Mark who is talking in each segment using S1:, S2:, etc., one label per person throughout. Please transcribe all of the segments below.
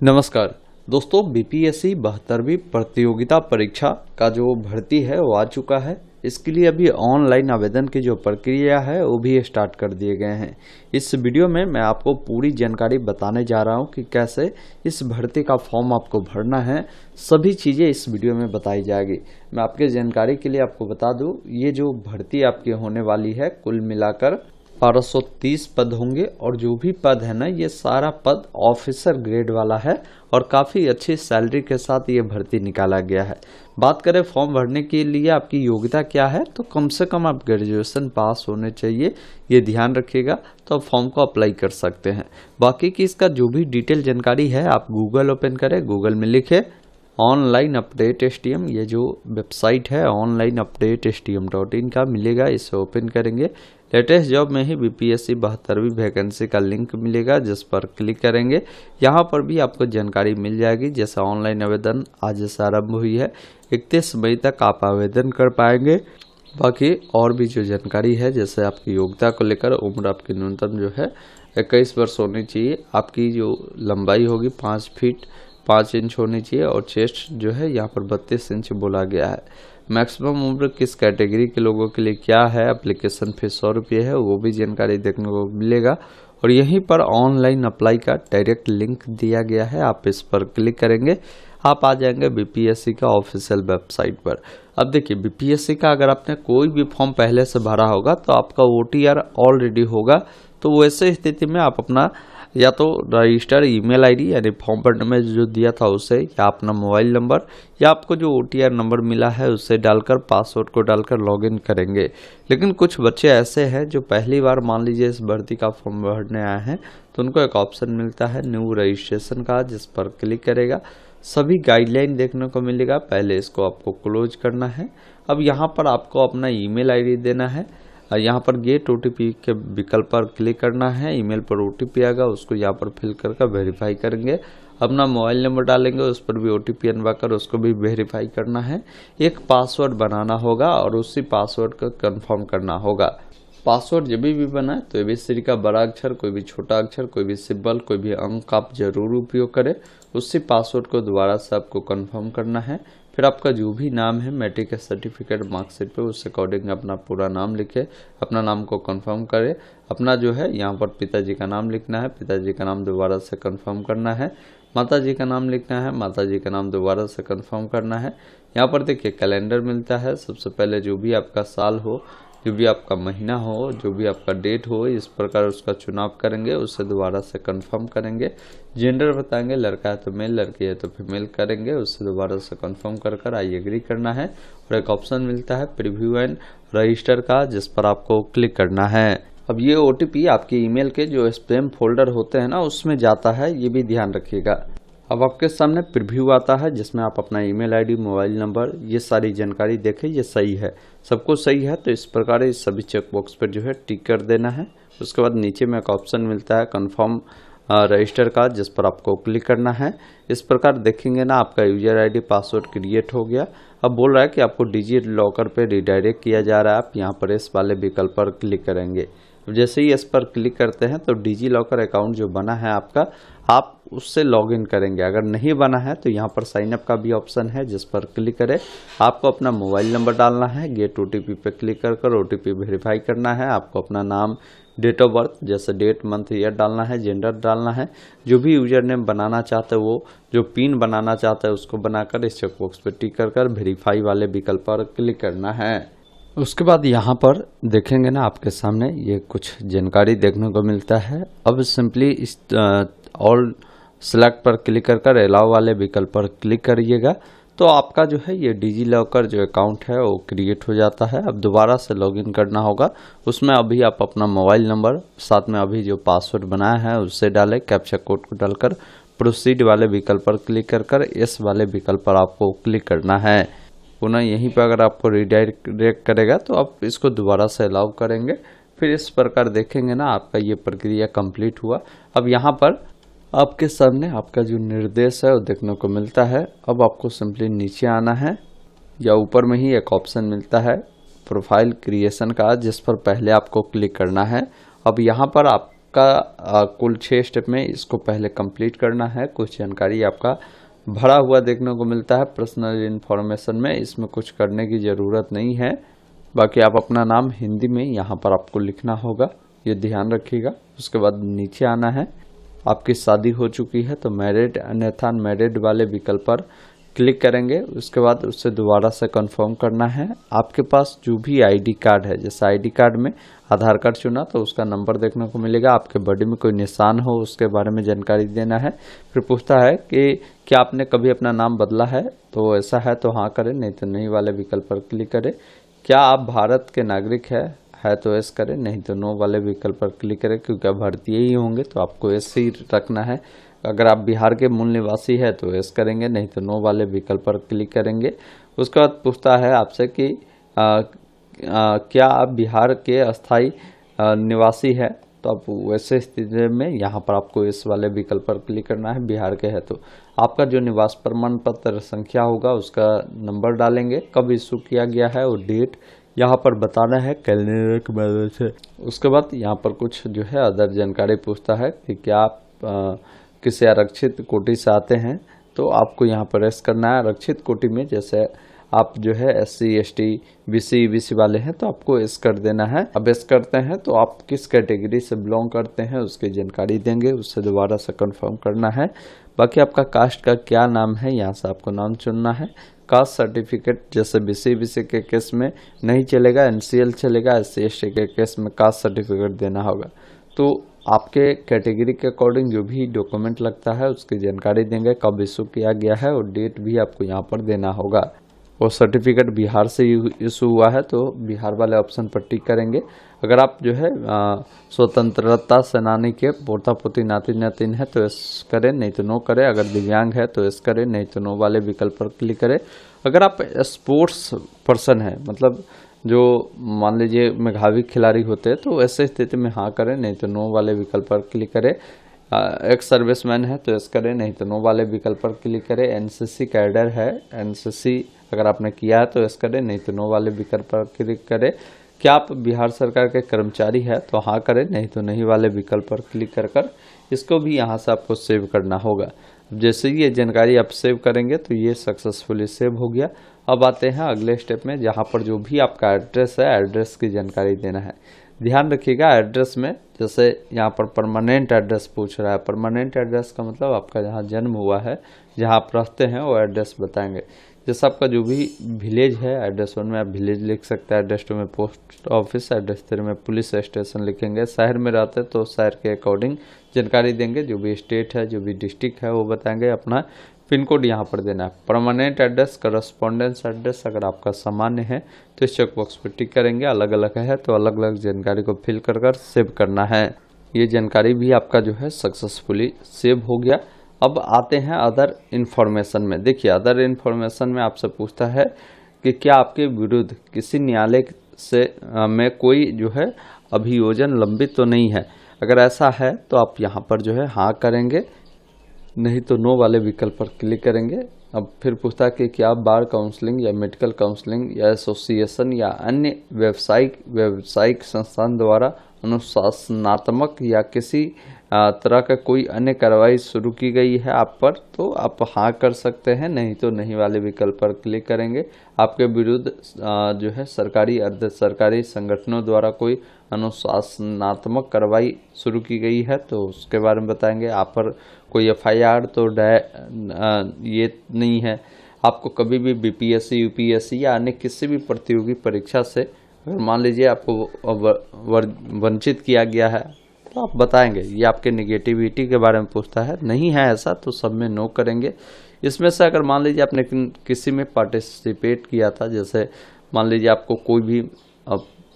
S1: नमस्कार दोस्तों, बीपीएससी 72वीं प्रतियोगिता परीक्षा का जो भर्ती है वो आ चुका है। इसके लिए अभी ऑनलाइन आवेदन की जो प्रक्रिया है वो भी स्टार्ट कर दिए गए हैं। इस वीडियो में मैं आपको पूरी जानकारी बताने जा रहा हूं कि कैसे इस भर्ती का फॉर्म आपको भरना है। सभी चीज़ें इस वीडियो में बताई जाएगी। मैं आपके जानकारी के लिए आपको बता दूं, ये जो भर्ती आपकी होने वाली है कुल मिलाकर 1230 पद होंगे और जो भी पद है ना, ये सारा पद ऑफिसर ग्रेड वाला है और काफ़ी अच्छी सैलरी के साथ ये भर्ती निकाला गया है। बात करें फॉर्म भरने के लिए आपकी योग्यता क्या है, तो कम से कम आप ग्रेजुएशन पास होने चाहिए, ये ध्यान रखिएगा, तो आप फॉर्म को अप्लाई कर सकते हैं। बाकी की इसका जो भी डिटेल जानकारी है आप गूगल ओपन करें, गूगल में लिखे ऑनलाइन अपडेट STM, ये जो वेबसाइट है ऑनलाइन अपडेट STM.in का मिलेगा, इसे ओपन करेंगे। लेटेस्ट जॉब में ही बीपीएससी 72वीं वैकेंसी का लिंक मिलेगा, जिस पर क्लिक करेंगे। यहाँ पर भी आपको जानकारी मिल जाएगी। जैसे ऑनलाइन आवेदन आज से आरंभ हुई है, 31 मई तक आप आवेदन कर पाएंगे। बाकी और भी जो जानकारी है, जैसे आपकी योग्यता को लेकर उम्र आपकी न्यूनतम जो है 21 वर्ष होनी चाहिए, आपकी जो लंबाई होगी 5 फीट 5 इंच होनी चाहिए और चेस्ट जो है यहाँ पर 32 इंच बोला गया है। मैक्सिमम उम्र किस कैटेगरी के लोगों के लिए क्या है, एप्लीकेशन फीस 100 रुपये है, वो भी जानकारी देखने को मिलेगा। और यहीं पर ऑनलाइन अप्लाई का डायरेक्ट लिंक दिया गया है, आप इस पर क्लिक करेंगे, आप आ जाएंगे बीपीएससी का ऑफिशियल वेबसाइट पर। अब देखिए, बीपीएससी का अगर आपने कोई भी फॉर्म पहले से भरा होगा तो आपका OTR ऑलरेडी होगा। तो वैसे स्थिति में आप अपना या तो रजिस्टर ईमेल आईडी यानी फॉर्म भरने में जो दिया था उससे, या अपना मोबाइल नंबर, या आपको जो OTR नंबर मिला है उससे डालकर पासवर्ड को डालकर लॉगिन करेंगे। लेकिन कुछ बच्चे ऐसे हैं जो पहली बार मान लीजिए इस भर्ती का फॉर्म भरने आए हैं, तो उनको एक ऑप्शन मिलता है न्यू रजिस्ट्रेशन का, जिस पर क्लिक करेगा सभी गाइडलाइन देखने को मिलेगा। पहले इसको आपको क्लोज करना है। अब यहाँ पर आपको अपना ईमेल आईडी देना है। यहाँ पर गेट OTP के विकल्प पर क्लिक करना है। ईमेल पर OTP आएगा, उसको यहाँ पर फिल करके वेरीफाई करेंगे। अपना मोबाइल नंबर डालेंगे, उस पर भी OTP अनवाकर उसको भी वेरीफाई करना है। एक पासवर्ड बनाना होगा और उसी पासवर्ड को कंफर्म करना होगा। पासवर्ड जब भी बनाए तो ABCD का बड़ा अक्षर, कोई भी छोटा अक्षर, कोई भी सिंबल, कोई भी अंक आप जरूर उपयोग करें। उसी पासवर्ड को दोबारा से आपको कंफर्म करना है। फिर आपका जो भी नाम है मैट्रिक सर्टिफिकेट मार्कशीट पे उस अकॉर्डिंग अपना पूरा नाम लिखे, अपना नाम को कंफर्म करें। अपना जो है यहाँ पर पिताजी का नाम लिखना है, पिताजी का नाम दोबारा से कंफर्म करना है। माताजी का नाम लिखना है, माताजी का नाम दोबारा से कंफर्म करना है। यहाँ पर देखिए कैलेंडर मिलता है। सबसे पहले जो भी आपका साल हो, जो भी आपका महीना हो, जो भी आपका डेट हो, इस प्रकार उसका चुनाव करेंगे, उससे दोबारा से कंफर्म करेंगे। जेंडर बताएंगे, लड़का है तो मेल, लड़की है तो फीमेल करेंगे, उससे दोबारा से कंफर्म कर आई एग्री करना है। और एक ऑप्शन मिलता है प्रीव्यू एंड रजिस्टर का, जिस पर आपको क्लिक करना है। अब ये OTP आपके ईमेल के जो स्पैम फोल्डर होते हैं ना उसमें जाता है, ये भी ध्यान रखिएगा। अब आपके सामने प्रीव्यू आता है, जिसमें आप अपना ईमेल आईडी, मोबाइल नंबर, ये सारी जानकारी देखें, ये सही है, सब कुछ सही है। तो इस प्रकार इस सभी चेक बॉक्स पर जो है टिक कर देना है। उसके बाद नीचे में एक ऑप्शन मिलता है कन्फर्म रजिस्टर का, जिस पर आपको क्लिक करना है। इस प्रकार देखेंगे ना आपका यूजर आईडी पासवर्ड क्रिएट हो गया। अब बोल रहा है कि आपको डिजी लॉकर पे रिडायरेक्ट किया जा रहा है, आप यहाँ पर इस वाले विकल्प पर क्लिक करेंगे। जैसे ही इस पर क्लिक करते हैं तो डिजी लॉकर अकाउंट जो बना है आपका, आप उससे लॉगिन करेंगे। अगर नहीं बना है तो यहाँ पर साइन अप का भी ऑप्शन है, जिस पर क्लिक करें। आपको अपना मोबाइल नंबर डालना है, गेट OTP पे क्लिक कर OTP वेरीफाई करना है। आपको अपना नाम, डेट ऑफ बर्थ, जैसे डेट, मंथ, ईयर डालना है, जेंडर डालना है। जो भी यूजर नेम बनाना चाहते हैं, वो जो पिन बनाना चाहते हैं उसको बनाकर इस चेकबॉक्स पे टिक कर वेरीफाई वाले विकल्प पर क्लिक करना है। उसके बाद यहाँ पर देखेंगे ना आपके सामने ये कुछ जानकारी देखने को मिलता है। अब सिंपली इस ऑल सेलेक्ट पर क्लिक कर अलाउ वाले विकल्प पर क्लिक करिएगा, तो आपका जो है ये डिजी लॉकर जो अकाउंट है वो क्रिएट हो जाता है। अब दोबारा से लॉगिन करना होगा। उसमें अभी आप अपना मोबाइल नंबर, साथ में अभी जो पासवर्ड बनाया है उससे डालें, कैप्चा कोड को डालकर प्रोसीड वाले विकल्प पर क्लिक कर इस वाले विकल्प पर आपको क्लिक करना है। पुनः यहीं पर अगर आपको रिडायरेक्ट करेगा तो आप इसको दोबारा से अलाउ करेंगे। फिर इस प्रकार देखेंगे ना आपका ये प्रक्रिया कंप्लीट हुआ। अब यहाँ पर आपके सामने आपका जो निर्देश है वो देखने को मिलता है। अब आपको सिंपली नीचे आना है, या ऊपर में ही एक ऑप्शन मिलता है प्रोफाइल क्रिएशन का, जिस पर पहले आपको क्लिक करना है। अब यहाँ पर आप आपका कुल 6 स्टेप में इसको पहले कंप्लीट करना है। कुछ जानकारी आपका भरा हुआ देखने को मिलता है पर्सनल इन्फॉर्मेशन में, इसमें कुछ करने की ज़रूरत नहीं है। बाकी आप अपना नाम हिंदी में यहाँ पर आपको लिखना होगा, ये ध्यान रखिएगा। उसके बाद नीचे आना है, आपकी शादी हो चुकी है तो मैरिड अन्यथा अनमैरिड वाले विकल्प पर क्लिक करेंगे। उसके बाद उससे दोबारा से कंफर्म करना है। आपके पास जो भी आईडी कार्ड है, जैसे आईडी कार्ड में आधार कार्ड चुना तो उसका नंबर देखने को मिलेगा। आपके बॉडी में कोई निशान हो उसके बारे में जानकारी देना है। फिर पूछता है कि क्या आपने कभी अपना नाम बदला है, तो ऐसा है तो हाँ करें, नहीं तो नहीं वाले विकल्प पर क्लिक करें। क्या आप भारत के नागरिक है तो एस करें, नहीं तो नो वाले विकल्प पर क्लिक करें, क्योंकि आप भारतीय ही होंगे तो आपको एस ही रखना है। अगर आप बिहार के मूल निवासी है तो एस करेंगे, नहीं तो नो वाले विकल्प पर क्लिक करेंगे। उसके बाद पूछता है आपसे कि क्या आप बिहार के अस्थायी निवासी है, तो आप वैसे स्थिति में यहाँ पर आपको इस वाले विकल्प पर क्लिक करना है। बिहार के है तो आपका जो निवास प्रमाण पत्र संख्या होगा उसका नंबर डालेंगे, कब इशू किया गया है और डेट यहाँ पर बताना है कैलेंडर की मदद से। उसके बाद यहाँ पर कुछ जो है अदर जानकारी पूछता है कि क्या आप किसी आरक्षित कोटि से आते हैं, तो आपको यहाँ पर एस करना है। आरक्षित कोटि में जैसे आप जो है SC ST BC EBC वाले हैं तो आपको एस कर देना है। अब एस करते हैं तो आप किस कैटेगरी से बिलोंग करते हैं उसकी जानकारी देंगे, उससे दोबारा से कंफर्म करना है। बाकी आपका कास्ट का क्या नाम है, यहाँ से आपको नाम चुनना है। कास्ट सर्टिफिकेट जैसे BC EBC के केस में नहीं चलेगा, NCL चलेगा। SC ST के केस में कास्ट सर्टिफिकेट देना होगा। तो आपके कैटेगरी के अकॉर्डिंग जो भी डॉक्यूमेंट लगता है उसकी जानकारी देंगे, कब इशू किया गया है और डेट भी आपको यहाँ पर देना होगा। और सर्टिफिकेट बिहार से इशू हुआ है तो बिहार वाले ऑप्शन पर टिक करेंगे। अगर आप जो है स्वतंत्रता सेनानी के पोता पोती नाती नातिन है तो एस करें, नहीं तो नो करें। अगर दिव्यांग है तो एस करें, नहीं तो नो वाले विकल्प पर क्लिक करें। अगर आप स्पोर्ट्स पर्सन है, मतलब जो मान लीजिए मेधावी खिलाड़ी होते हैं, तो ऐसे स्थिति में हाँ करें, नहीं तो नो वाले विकल्प पर क्लिक करें। एक्स सर्विसमैन है तो एस करें, नहीं तो नो वाले विकल्प पर क्लिक करें। NCC कैडर है, NCC अगर आपने किया है तो एस करें, नहीं तो नो वाले विकल्प पर क्लिक करें। क्या आप बिहार सरकार के कर्मचारी है तो हाँ करें, नहीं तो नहीं वाले विकल्प पर क्लिक कर इसको भी यहाँ से आपको सेव करना होगा। जैसे ही ये जानकारी आप सेव करेंगे तो ये सक्सेसफुली सेव हो गया। अब आते हैं अगले स्टेप में, जहाँ पर जो भी आपका एड्रेस है एड्रेस की जानकारी देना है। ध्यान रखिएगा एड्रेस में, जैसे यहाँ पर परमानेंट एड्रेस पूछ रहा है। परमानेंट एड्रेस का मतलब आपका जहाँ जन्म हुआ है, जहाँ आप रहते हैं वो एड्रेस बताएंगे। जैसे आपका जो भी विलेज है, एड्रेस 1 में आप विलेज लिख सकते हैं, एड्रेस 2 में पोस्ट ऑफिस, एड्रेस 3 में पुलिस स्टेशन लिखेंगे। शहर में रहते हैं तो शहर के अकॉर्डिंग जानकारी देंगे। जो भी स्टेट है, जो भी डिस्ट्रिक्ट है वो बताएंगे। अपना पिन कोड यहाँ पर देना है। परमानेंट एड्रेस, करस्पॉन्डेंस एड्रेस अगर आपका सामान्य है तो इस चेकबॉक्स पर टिक करेंगे। अलग अलग है तो अलग अलग जानकारी को फिल कर सेव करना है। ये जानकारी भी आपका जो है सक्सेसफुली सेव हो गया। अब आते हैं अदर इन्फॉर्मेशन में। देखिए अदर इन्फॉर्मेशन में आपसे पूछता है कि क्या आपके विरुद्ध किसी न्यायालय से में कोई जो है अभियोजन लंबित तो नहीं है। अगर ऐसा है तो आप यहाँ पर जो है हाँ करेंगे, नहीं तो नो वाले विकल्प पर क्लिक करेंगे। अब फिर पूछता है कि क्या आप बार काउंसलिंग या मेडिकल काउंसलिंग या एसोसिएशन या अन्य व्यावसायिक संस्थान द्वारा अनुशासनात्मक या किसी तरह का कोई अन्य कार्रवाई शुरू की गई है आप पर, तो आप हाँ कर सकते हैं, नहीं तो नहीं वाले विकल्प पर क्लिक करेंगे। आपके विरुद्ध जो है सरकारी अर्ध सरकारी संगठनों द्वारा कोई अनुशासनात्मक कार्रवाई शुरू की गई है तो उसके बारे में बताएंगे। आप पर कोई FIR तो ये नहीं है। आपको कभी भी BPSC UPSC या अन्य किसी भी प्रतियोगी परीक्षा से अगर मान लीजिए आपको वंचित किया गया है तो आप बताएंगे। ये आपके निगेटिविटी के बारे में पूछता है, नहीं है ऐसा तो सब में नो करेंगे। इसमें से अगर मान लीजिए आपने किसी में पार्टिसिपेट किया था, जैसे मान लीजिए आपको कोई भी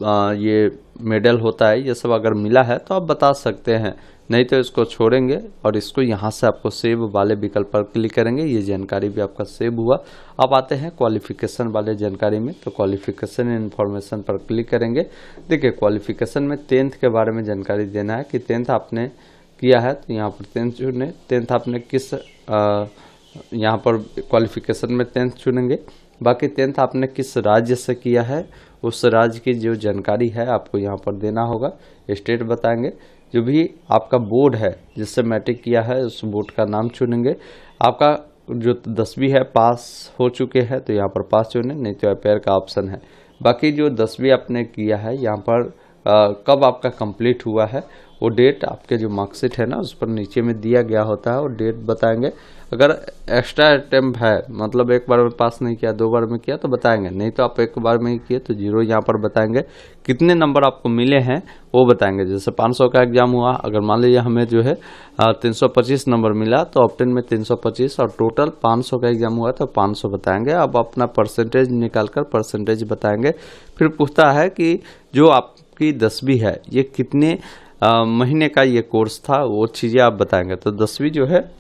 S1: ये मेडल होता है, ये सब अगर मिला है तो आप बता सकते हैं, नहीं तो इसको छोड़ेंगे और इसको यहाँ से आपको सेव वाले विकल्प पर क्लिक करेंगे। ये जानकारी भी आपका सेव हुआ। अब आते हैं क्वालिफिकेशन वाले जानकारी में, तो क्वालिफिकेशन इन्फॉर्मेशन पर क्लिक करेंगे। देखिए क्वालिफिकेशन में 10th के बारे में जानकारी देना है कि 10th आपने किया है तो यहाँ पर 10th चुने। 10th आपने किस यहाँ पर क्वालिफिकेशन में 10th चुनेंगे। बाकी 10th आपने किस राज्य से किया है उस राज्य की जो जानकारी है आपको यहाँ पर देना होगा। स्टेट बताएंगे। जो भी आपका बोर्ड है जिससे मैट्रिक किया है उस बोर्ड का नाम चुनेंगे। आपका जो 10वीं है पास हो चुके हैं तो यहाँ पर पास चुने, नहीं तो अपेयर का ऑप्शन है। बाकी जो 10वीं आपने किया है यहाँ पर कब आपका कंप्लीट हुआ है वो डेट आपके जो मार्कशीट है ना उस पर नीचे में दिया गया होता है और डेट बताएंगे। अगर एक्स्ट्रा अटेम्प्ट है मतलब एक बार में पास नहीं किया 2 बार में किया तो बताएंगे, नहीं तो आप एक बार में ही किए तो 0 यहाँ पर बताएंगे। कितने नंबर आपको मिले हैं वो बताएंगे। जैसे 500 का एग्जाम हुआ, अगर मान लीजिए हमें जो है 325 नंबर मिला तो ऑप्टेन में 325 और टोटल 500 का एग्जाम हुआ तो 500 बताएंगे। अब अपना परसेंटेज निकाल कर परसेंटेज बताएंगे। फिर पूछता है कि जो आपकी 10वीं है ये कितने महीने का ये कोर्स था वो चीज़ें आप बताएंगे। तो 10वीं जो है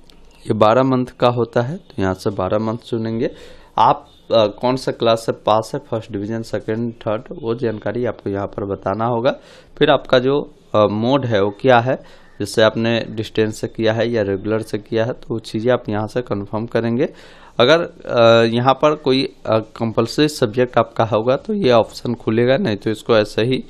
S1: ये 12 मंथ का होता है तो यहाँ से 12 मंथ चुनेंगे। आप कौन सा क्लास से पास है, फर्स्ट डिवीजन, सेकंड, थर्ड, वो जानकारी आपको यहाँ पर बताना होगा। फिर आपका जो मोड है वो क्या है, जैसे आपने डिस्टेंस से किया है या रेगुलर से किया है तो वो चीज़ें आप यहाँ से कंफर्म करेंगे। अगर यहाँ पर कोई कंपलसरी सब्जेक्ट आपका होगा तो ये ऑप्शन खुलेगा, नहीं तो इसको ऐसे ही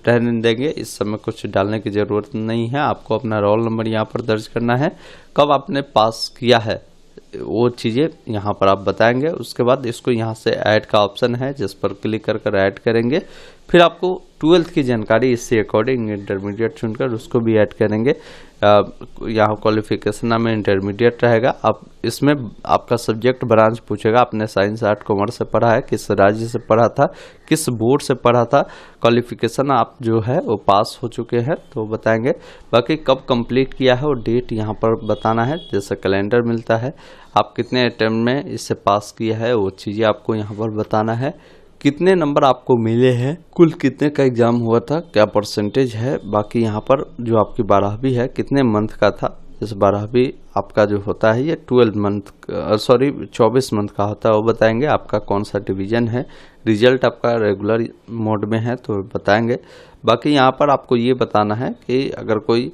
S1: रहने देंगे। इस समय कुछ डालने की ज़रूरत नहीं है। आपको अपना रोल नंबर यहाँ पर दर्ज करना है, कब आपने पास किया है वो चीज़ें यहाँ पर आप बताएंगे। उसके बाद इसको यहाँ से ऐड का ऑप्शन है जिस पर क्लिक कर कर ऐड करेंगे। फिर आपको 12th की जानकारी इससे अकॉर्डिंग इंटरमीडिएट चुनकर उसको भी ऐड करेंगे। यहाँ क्वालिफिकेशन में इंटरमीडिएट रहेगा। अब इसमें आपका सब्जेक्ट ब्रांच पूछेगा, आपने साइंस आर्ट कॉमर्स से पढ़ा है, किस राज्य से पढ़ा था, किस बोर्ड से पढ़ा था, क्वालिफिकेशन आप जो है वो पास हो चुके हैं तो बताएंगे। बाकी कब कंप्लीट किया है और डेट यहाँ पर बताना है। जैसे कैलेंडर मिलता है, आप कितने अटेम्प्ट में इससे पास किया है वो चीज़ें आपको यहाँ पर बताना है। कितने नंबर आपको मिले हैं, कुल कितने का एग्जाम हुआ था, क्या परसेंटेज है। बाकी यहाँ पर जो आपकी 12वीं है कितने मंथ का था, जैसे 12वीं आपका जो होता है ये 24 मंथ का होता है वो बताएंगे। आपका कौन सा डिवीजन है, रिजल्ट आपका रेगुलर मोड में है तो बताएंगे। बाकी यहाँ पर आपको ये बताना है कि अगर कोई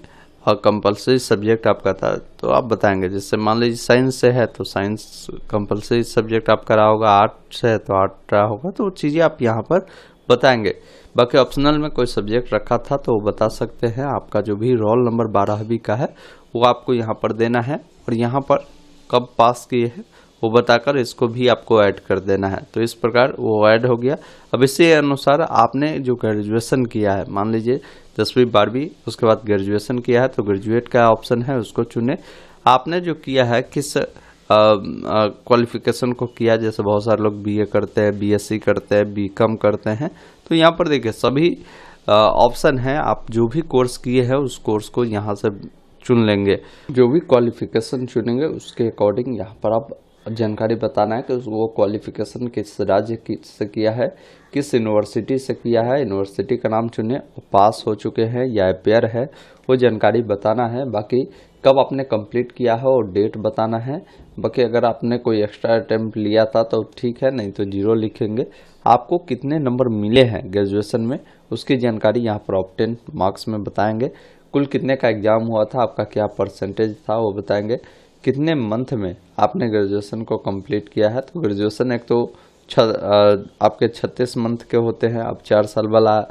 S1: कंपलसरी सब्जेक्ट आपका था तो आप बताएंगे। जैसे मान लीजिए साइंस से है तो साइंस कंपलसरी सब्जेक्ट आपका रहा होगा, आर्ट से है तो आर्ट रहा होगा, तो वो चीज़ें आप यहाँ पर बताएंगे। बाकी ऑप्शनल में कोई सब्जेक्ट रखा था तो वो बता सकते हैं। आपका जो भी रोल नंबर 12वीं का है वो आपको यहाँ पर देना है और यहाँ पर कब पास किए हैं वो बताकर इसको भी आपको ऐड कर देना है। तो इस प्रकार वो ऐड हो गया। अब इसी अनुसार आपने जो ग्रेजुएशन किया है, मान लीजिए 10वीं 12वीं उसके बाद ग्रेजुएशन किया है तो ग्रेजुएट का ऑप्शन है उसको चुने। आपने जो किया है किस क्वालिफिकेशन को किया, जैसे बहुत सारे लोग बीए करते हैं, बीएससी करते हैं, बीकॉम करते हैं, तो यहाँ पर देखिए सभी ऑप्शन है। आप जो भी कोर्स किए हैं उस कोर्स को यहाँ से चुन लेंगे। जो भी क्वालिफिकेशन चुनेंगे उसके अकॉर्डिंग यहाँ पर आप जानकारी बताना है कि वो क्वालिफिकेशन किस राज्य से किया है, किस यूनिवर्सिटी से किया है, यूनिवर्सिटी का नाम चुने, पास हो चुके हैं या अपेयर है वो जानकारी बताना है। बाकी कब आपने कंप्लीट किया है और डेट बताना है। बाकी अगर आपने कोई एक्स्ट्रा अटेम्प्ट लिया था तो ठीक है, नहीं तो 0 लिखेंगे। आपको कितने नंबर मिले हैं ग्रेजुएशन में उसकी जानकारी यहाँ पर ऑप्टेन मार्क्स में बताएंगे। कुल कितने का एग्जाम हुआ था, आपका क्या परसेंटेज था वो बताएंगे। कितने मंथ में आपने ग्रेजुएशन को कंप्लीट किया है, तो ग्रेजुएशन एक तो आपके 36 मंथ के होते हैं, अब 4 साल वाला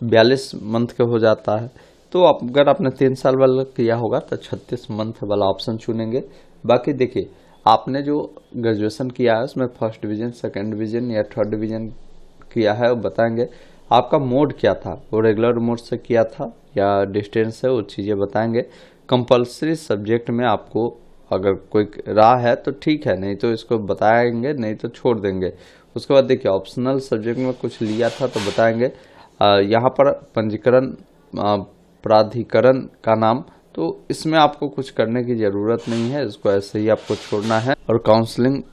S1: 42 मंथ के हो जाता है। तो अगर आपने 3 साल वाला किया होगा तो 36 मंथ वाला ऑप्शन चुनेंगे। बाकी देखिए आपने जो ग्रेजुएशन किया है उसमें फर्स्ट डिवीजन, सेकंड डिवीजन या थर्ड डिवीजन किया है वो बताएंगे। आपका मोड क्या था, वो रेगुलर मोड से किया था या डिस्टेंस से, वो चीज़ें बताएंगे। कंपलसरी सब्जेक्ट में आपको अगर कोई रहा है तो ठीक है, नहीं तो इसको बताएंगे, नहीं तो छोड़ देंगे। उसके बाद देखिए ऑप्शनल सब्जेक्ट में कुछ लिया था तो बताएंगे। यहाँ पर पंजीकरण प्राधिकरण का नाम, तो इसमें आपको कुछ करने की ज़रूरत नहीं है, इसको ऐसे ही आपको छोड़ना है। और काउंसलिंग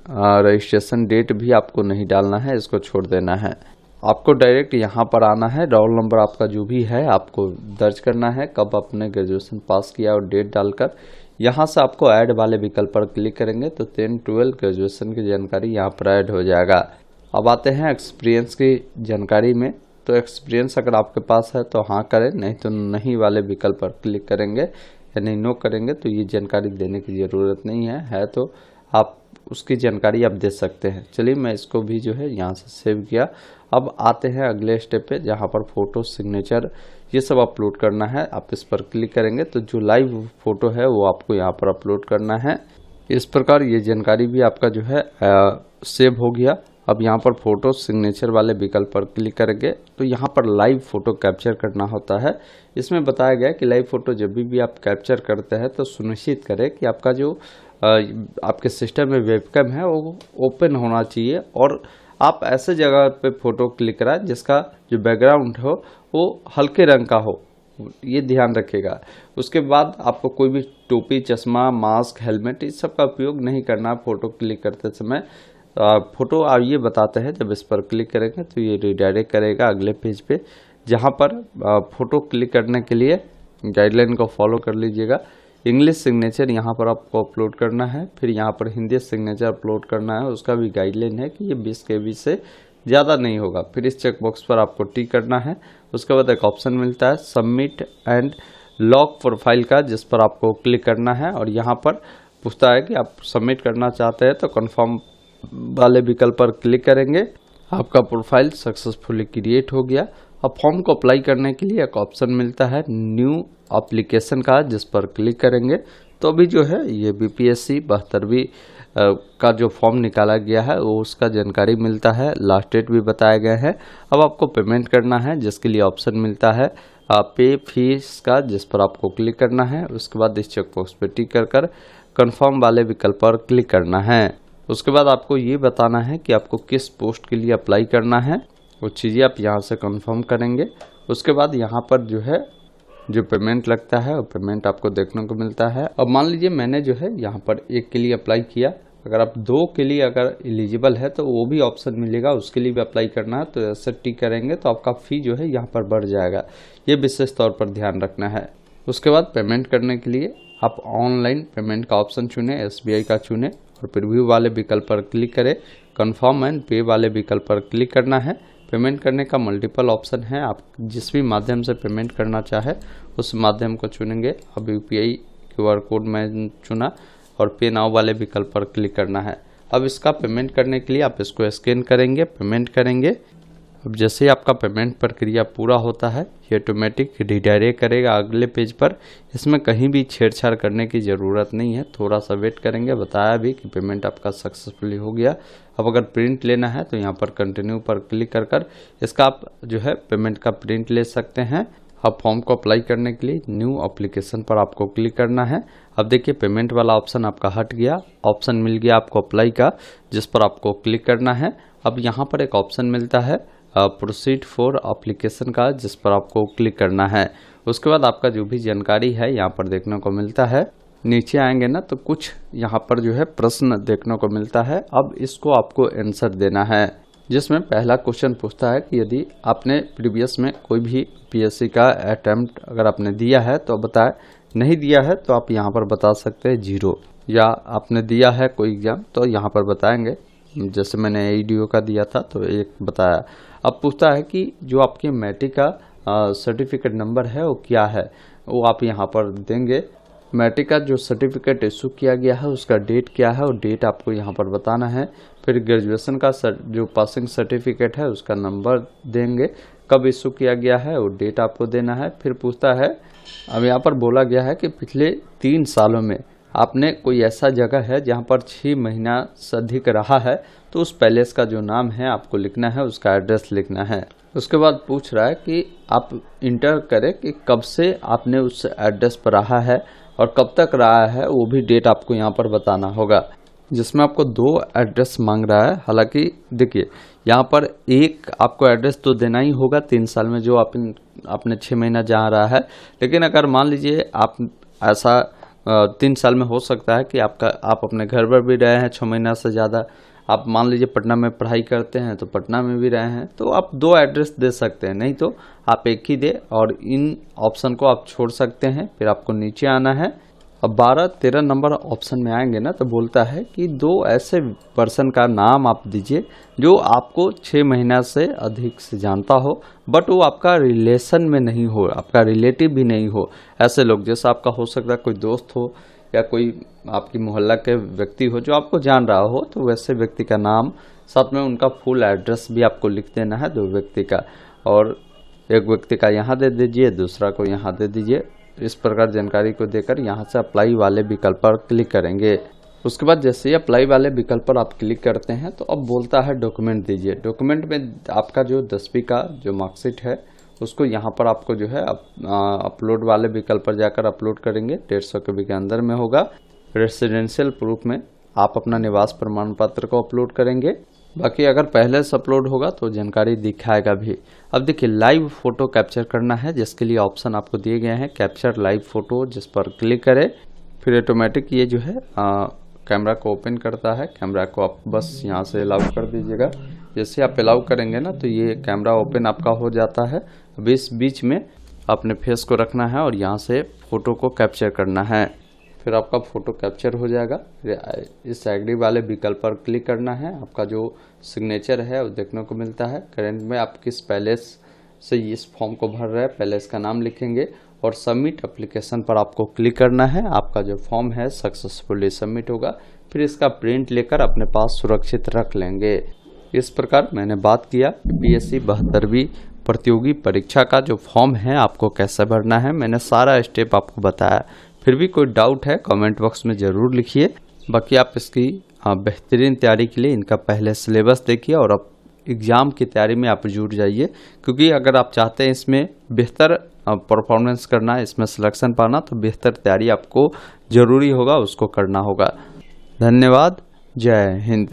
S1: रजिस्ट्रेशन डेट भी आपको नहीं डालना है, इसको छोड़ देना है। आपको डायरेक्ट यहाँ पर आना है, रोल नंबर आपका जो भी है आपको दर्ज करना है, कब आपने ग्रेजुएशन पास किया और डेट डालकर यहाँ से आपको ऐड वाले विकल्प पर क्लिक करेंगे तो 10-12 ग्रेजुएशन की जानकारी यहाँ पर ऐड हो जाएगा। अब आते हैं एक्सपीरियंस की जानकारी में। तो एक्सपीरियंस अगर आपके पास है तो हाँ करें, नहीं तो नहीं वाले विकल्प पर क्लिक करेंगे, यानी नो करेंगे तो ये जानकारी देने की ज़रूरत नहीं है तो आप उसकी जानकारी आप दे सकते हैं। चलिए मैं इसको भी जो है यहाँ से सेव किया। अब आते हैं अगले स्टेप पे, जहाँ पर फ़ोटो, सिग्नेचर ये सब अपलोड करना है। आप इस पर क्लिक करेंगे तो जो लाइव फ़ोटो है वो आपको यहाँ पर अपलोड करना है। इस प्रकार ये जानकारी भी आपका जो है सेव हो गया। अब यहाँ पर फ़ोटो सिग्नेचर वाले विकल्प पर क्लिक करेंगे तो यहाँ पर लाइव फ़ोटो कैप्चर करना होता है। इसमें बताया गया है कि लाइव फ़ोटो जब भी आप कैप्चर करते हैं तो सुनिश्चित करें कि आपका जो आपके सिस्टम में वेबकैम है वो ओपन होना चाहिए, और आप ऐसे जगह पे फ़ोटो क्लिक कराएं जिसका जो बैकग्राउंड हो वो हल्के रंग का हो, ये ध्यान रखिएगा। उसके बाद आपको कोई भी टोपी, चश्मा, मास्क, हेलमेट इस सब का उपयोग नहीं करना फ़ोटो क्लिक करते समय। फ़ोटो आप ये बताते हैं, जब इस पर क्लिक करेंगे तो ये रिडायरेक्ट करेगा अगले पेज पे, जहाँ पर फ़ोटो क्लिक करने के लिए गाइडलाइन को फॉलो कर लीजिएगा। इंग्लिश सिग्नेचर यहाँ पर आपको अपलोड करना है, फिर यहाँ पर हिंदी सिग्नेचर अपलोड करना है। उसका भी गाइडलाइन है कि ये 20 KB से ज़्यादा नहीं होगा। फिर इस चेकबॉक्स पर आपको टिक करना है। उसके बाद एक ऑप्शन मिलता है सबमिट एंड लॉक प्रोफाइल का, जिस पर आपको क्लिक करना है, और यहाँ पर पूछता है कि आप सबमिट करना चाहते हैं तो कन्फर्म वाले विकल्प पर क्लिक करेंगे। आपका प्रोफाइल सक्सेसफुली क्रिएट हो गया। अब फॉर्म को अप्लाई करने के लिए एक ऑप्शन मिलता है न्यू एप्लीकेशन का, जिस पर क्लिक करेंगे तो अभी जो है ये BPSC 72वीं का जो फॉर्म निकाला गया है वो उसका जानकारी मिलता है, लास्ट डेट भी बताया गया है। अब आपको पेमेंट करना है, जिसके लिए ऑप्शन मिलता है पे फीस का, जिस पर आपको क्लिक करना है। उसके बाद इस चेकबॉक्स पे टिक कर कन्फर्म वाले विकल्प पर क्लिक करना है। उसके बाद आपको ये बताना है कि आपको किस पोस्ट के लिए अप्लाई करना है, वो चीज़ें आप यहाँ से कंफर्म करेंगे। उसके बाद यहाँ पर जो है जो पेमेंट लगता है वो पेमेंट आपको देखने को मिलता है। अब मान लीजिए मैंने जो है यहाँ पर 1 के लिए अप्लाई किया, अगर आप 2 के लिए अगर एलिजिबल है तो वो भी ऑप्शन मिलेगा, उसके लिए भी अप्लाई करना है। तो ऐसे टिक करेंगे तो आपका फ़ी जो है यहाँ पर बढ़ जाएगा, ये विशेष तौर पर ध्यान रखना है। उसके बाद पेमेंट करने के लिए आप ऑनलाइन पेमेंट का ऑप्शन चुने, SBI का चुने, और प्रीव्यू वाले विकल्प पर क्लिक करें। कन्फर्म एंड पे वाले विकल्प पर क्लिक करना है। पेमेंट करने का मल्टीपल ऑप्शन है, आप जिस भी माध्यम से पेमेंट करना चाहे उस माध्यम को चुनेंगे। अब UPI QR कोड मैं चुना और पे नाउ वाले विकल्प पर क्लिक करना है। अब इसका पेमेंट करने के लिए आप इसको स्कैन करेंगे, पेमेंट करेंगे। अब जैसे ही आपका पेमेंट प्रक्रिया पूरा होता है ये ऑटोमेटिक रिडायरेक्ट करेगा अगले पेज पर। इसमें कहीं भी छेड़छाड़ करने की ज़रूरत नहीं है, थोड़ा सा वेट करेंगे। बताया भी कि पेमेंट आपका सक्सेसफुली हो गया। अब अगर प्रिंट लेना है तो यहाँ पर कंटिन्यू पर क्लिक कर इसका आप जो है पेमेंट का प्रिंट ले सकते हैं। अब फॉर्म को अप्लाई करने के लिए न्यू एप्लीकेशन पर आपको क्लिक करना है। अब देखिए पेमेंट वाला ऑप्शन आपका हट गया, ऑप्शन मिल गया आपको अप्लाई का, जिस पर आपको क्लिक करना है। अब यहाँ पर एक ऑप्शन मिलता है प्रोसीड फॉर एप्लीकेशन का, जिस पर आपको क्लिक करना है। उसके बाद आपका जो भी जानकारी है यहाँ पर देखने को मिलता है। नीचे आएंगे ना तो कुछ यहाँ पर जो है प्रश्न देखने को मिलता है। अब इसको आपको आंसर देना है, जिसमें पहला क्वेश्चन पूछता है कि यदि आपने प्रीवियस में कोई भी PSC का अटेम्प्ट अगर आपने दिया है तो बताएं, नहीं दिया है तो आप यहाँ पर बता सकते हैं 0, या आपने दिया है कोई एग्जाम तो यहाँ पर बताएंगे। जैसे मैंने AEDO का दिया था तो 1 बताया। अब पूछता है कि जो आपके मैट्रिक का सर्टिफिकेट नंबर है वो क्या है, वो आप यहाँ पर देंगे। मैट्रिक का जो सर्टिफिकेट इशू किया गया है उसका डेट क्या है, और डेट आपको यहाँ पर बताना है। फिर ग्रेजुएशन का जो पासिंग सर्टिफिकेट है उसका नंबर देंगे, कब इशू किया गया है वो डेट आपको देना है। फिर पूछता है, अब यहाँ पर बोला गया है कि पिछले 3 सालों में आपने कोई ऐसा जगह है जहाँ पर 6 महीना से अधिक रहा है तो उस पैलेस का जो नाम है आपको लिखना है, उसका एड्रेस लिखना है। उसके बाद पूछ रहा है कि आप इंटर करें कि कब से आपने उस एड्रेस पर रहा है और कब तक रहा है, वो भी डेट आपको यहाँ पर बताना होगा। जिसमें आपको 2 एड्रेस मांग रहा है। हालांकि देखिए यहाँ पर एक आपको एड्रेस तो देना ही होगा 3 साल में जो आपने 6 महीना जहाँ रहा है, लेकिन अगर मान लीजिए आप ऐसा 3 साल में हो सकता है कि आप अपने घर पर भी रहे हैं 6 महीना से ज़्यादा। आप मान लीजिए पटना में पढ़ाई करते हैं तो पटना में भी रहे हैं, तो आप 2 एड्रेस दे सकते हैं, नहीं तो आप एक ही दे, और इन ऑप्शन को आप छोड़ सकते हैं। फिर आपको नीचे आना है। अब 12-13 नंबर ऑप्शन में आएंगे ना तो बोलता है कि 2 ऐसे पर्सन का नाम आप दीजिए जो आपको 6 महीना से अधिक से जानता हो, बट वो आपका रिलेशन में नहीं हो, आपका रिलेटिव भी नहीं हो। ऐसे लोग जैसे आपका हो सकता है कोई दोस्त हो या कोई आपकी मोहल्ला के व्यक्ति हो जो आपको जान रहा हो, तो वैसे व्यक्ति का नाम, साथ में उनका फुल एड्रेस भी आपको लिख देना है 2 व्यक्ति का, और एक व्यक्ति का यहाँ दे दीजिए, दूसरा को यहाँ दे दीजिए। इस प्रकार जानकारी को देकर यहाँ से अप्लाई वाले विकल्प पर क्लिक करेंगे। उसके बाद जैसे ही अप्लाई वाले विकल्प पर आप क्लिक करते हैं तो अब बोलता है डॉक्यूमेंट दीजिए। डॉक्यूमेंट में आपका जो 10वीं का जो मार्कशीट है उसको यहाँ पर आपको जो है अपलोड वाले विकल्प पर जाकर अपलोड करेंगे। 150 KB के अंदर में होगा। रेसिडेंशियल प्रूफ में आप अपना निवास प्रमाण पत्र को अपलोड करेंगे। बाकी अगर पहले से अपलोड होगा तो जानकारी दिखाएगा भी। अब देखिए लाइव फोटो कैप्चर करना है, जिसके लिए ऑप्शन आपको दिए गए हैं कैप्चर लाइव फोटो, जिस पर क्लिक करें। फिर ऑटोमेटिक ये जो है कैमरा को ओपन करता है। कैमरा को आप बस यहाँ से अलाउ कर दीजिएगा। जैसे आप अलाउ करेंगे ना तो ये कैमरा ओपन आपका हो जाता है। अब इस बीच में अपने फेस को रखना है और यहाँ से फोटो को कैप्चर करना है। फिर आपका फोटो कैप्चर हो जाएगा। इस एग्री वाले विकल्प पर क्लिक करना है। आपका जो सिग्नेचर है वो देखने को मिलता है। करेंट में आप किस पैलेस से इस फॉर्म को भर रहे हैं, पैलेस का नाम लिखेंगे और सबमिट एप्लीकेशन पर आपको क्लिक करना है। आपका जो फॉर्म है सक्सेसफुली सबमिट होगा। फिर इसका प्रिंट लेकर अपने पास सुरक्षित रख लेंगे। इस प्रकार मैंने बात किया BPSC 72वीं प्रतियोगी परीक्षा का जो फॉर्म है आपको कैसे भरना है। मैंने सारा स्टेप आपको बताया। फिर भी कोई डाउट है कमेंट बॉक्स में ज़रूर लिखिए। बाकी आप इसकी बेहतरीन तैयारी के लिए इनका पहले सिलेबस देखिए और अब एग्ज़ाम की तैयारी में आप जुट जाइए, क्योंकि अगर आप चाहते हैं इसमें बेहतर परफॉर्मेंस करना, इसमें सिलेक्शन पाना, तो बेहतर तैयारी आपको ज़रूरी होगा, उसको करना होगा। धन्यवाद। जय हिंद।